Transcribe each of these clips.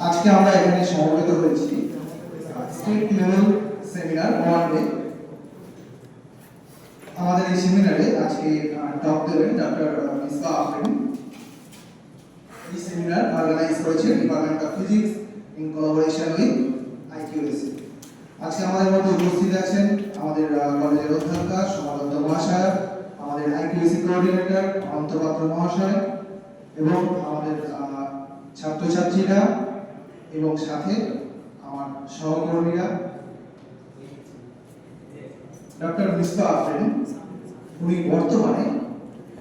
আজকে আমরা এখানে সমবেত হয়েছি state level seminar one day. আমাদের এই সেমিনারে আজকে টক দেবেন ডক্টর মিসবাহ আফরিন। এই সেমিনার অর্গানাইজ করেছে department of physics in collaboration with IQAC. আজকে আমাদের মধ্যে উপস্থিত আছেন আমাদের কলেজের অধ্যক্ষ সমাদত্ত মহাশয়, আমাদের আইকিউএসি কোঅর্ডিনেটর অনন্ত পাত্র মহাশয় এবং আমাদের ছাত্রছাত্রীরা এবং সাথে আমার সহকর্মীরা। ডক্টর মিসবাহ আফরিন উনি বর্তমানে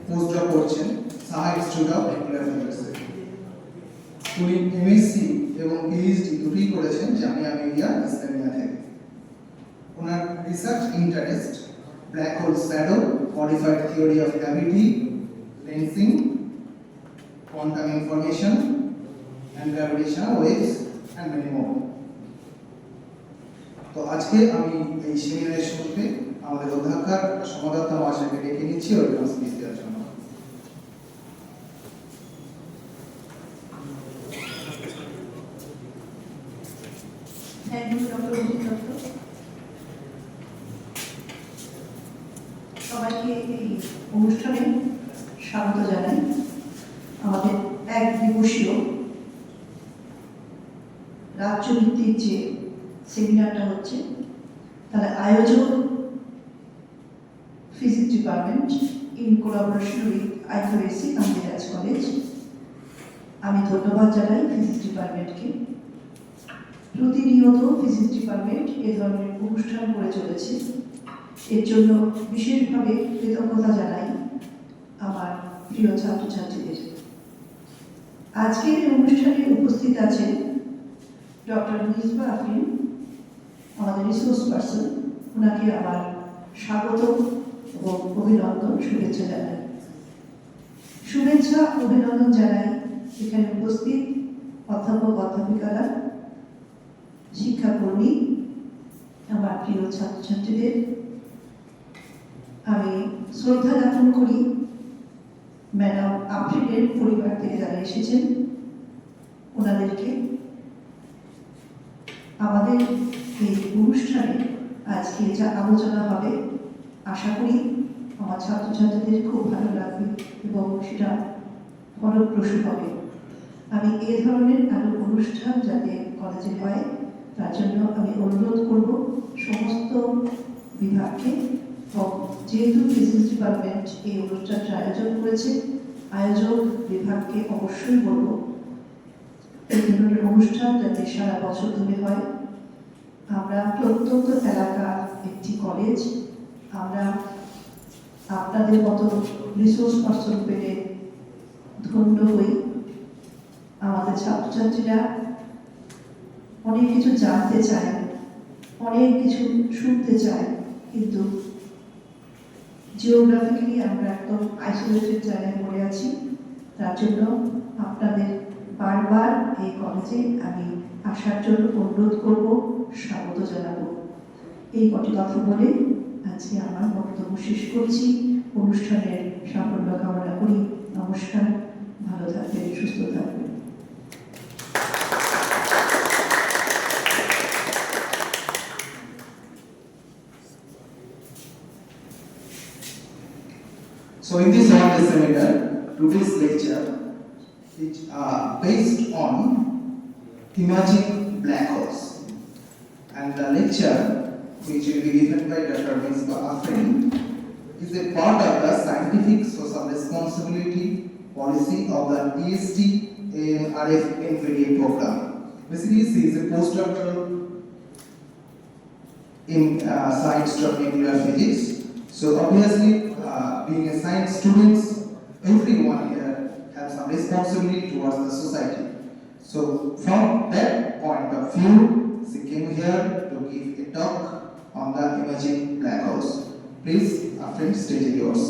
পোস্টডক করছেন সাহা ইনস্টিটিউট অফ নিউক্লিয়ার ফিজিক্সে। উনি এমএসসি এবং পিএইচডি দুটোই করেছেন জামিয়া মিলিয়া ইসলামিয়া থেকে। ওনার research interest black hole shadow, modified theory of gravity, lensing, quantum information and gravitational waves and many more. তো আজকে আমি এই সেমিনারের শুরুতে আমাদের অধ্যক্ষ সমাদত্ত মহাশয়কে ডেকে নিচ্ছি ওয়েলকাম স্পিচ দেওয়ার জন্য। সবাইকে এই অনুষ্ঠানে স্বাগত জানাই। আমাদের এক দিবসীয় রাজ্যভিত্তিক যে সেমিনারটা হচ্ছে তার আয়োজক physics department in collaboration with IQAC Kamaraj college. আমি ধন্যবাদ জানাই ফিজিক্স ডিপার্টমেন্টকে। প্রতিনিয়ত ফিজিক্স ডিপার্টমেন্ট এ ধরনের অনুষ্ঠান করে চলেছে, এর জন্য বিশেষভাবে কৃতজ্ঞতা জানাই আমার প্রিয় ছাত্রছাত্রীদের। আজকের এই অনুষ্ঠানে উপস্থিত আছেন ডক্টর মিসবাহ আফরিন, আমাদের রিসোর্স পার্সন। ওনাকে আমার স্বাগত এবং অভিনন্দন, শুভেচ্ছা জানাই। শুভেচ্ছা অভিনন্দন জানাই এখানে উপস্থিত অধ্যাপক অধ্যাপিকারা, শিক্ষাকর্মী, আমার প্রিয় ছাত্রছাত্রীদের। আমি শ্রদ্ধা জ্ঞাপন করি ম্যাডাম আফরিনের পরিবার থেকে যারা এসেছেন ওনাদেরকে। আমাদের এই অনুষ্ঠানে আজকে যা আলোচনা হবে আশা করি আমার ছাত্রছাত্রীদের খুব ভালো লাগবে এবং সেটা ফলপ্রসূ হবে। আমি এ ধরনের আরো অনুষ্ঠান যাতে কলেজে হয় তার জন্য আমি অনুরোধ করব সমস্ত বিভাগকে। যেহেতু ফিজিক্স ডিপার্টমেন্ট এই অনুষ্ঠানটা আয়োজন করেছে, আয়োজক বিভাগকে অবশ্যই বলবো এই ধরনের অনুষ্ঠান যাতে সারা বছর ধরে হয়। আমরা প্রত্যন্ত এলাকার একটি কলেজ, আমরা আপনাদের মতো রিসোর্স পার্সন পেলে ধন্য হই। আমাদের ছাত্রছাত্রীরা অনেক কিছু জানতে চায়, অনেক কিছু শুনতে চায়, কিন্তু জিওগ্রাফিক্যালি আমরা একদম আইসোলেটেড জায়গায় পড়ে আছি। তার জন্য আপনাদের বারবার এই কলেজে আমি আসার জন্য অনুরোধ করব, স্বাগত জানাবো। এই কটি কথা বলে আজকে আমার বক্তব্য শেষ করছি। অনুষ্ঠানের সাফল্য কামনা করি। নমস্কার, ভালো থাকবেন, সুস্থ থাকবেন। So in this one-day seminar, today's lecture is based on emerging black holes, and the lecture which will be given by Dr. Misbah Afrin is a part of the scientific social responsibility policy of the PhD in RF NVDA program. Basically, she is a postdoctoral in science of nuclear physics. So obviously, being a science student, everyone here has some responsibility towards the society. So from that point of view, she came here to give a talk on the emerging black holes. Please, our friend, stage is yours.